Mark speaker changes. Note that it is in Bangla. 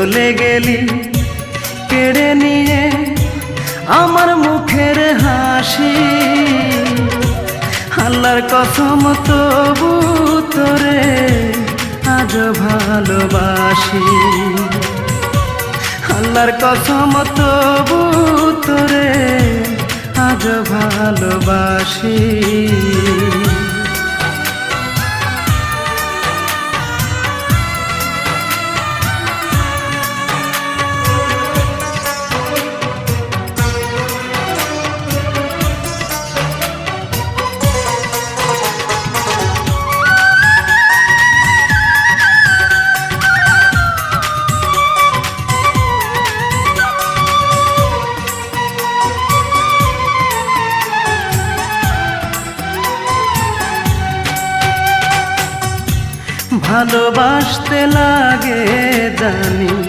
Speaker 1: চলে গেলি কেড়ে নিয়ে আমার মুখের হাসি। আল্লাহর কসম তবু তোরে আজ ভালোবাসি। আল্লাহর কসম তবু তোরে আজ ভালোবাসি। ভালোবাসতে লাগে জানি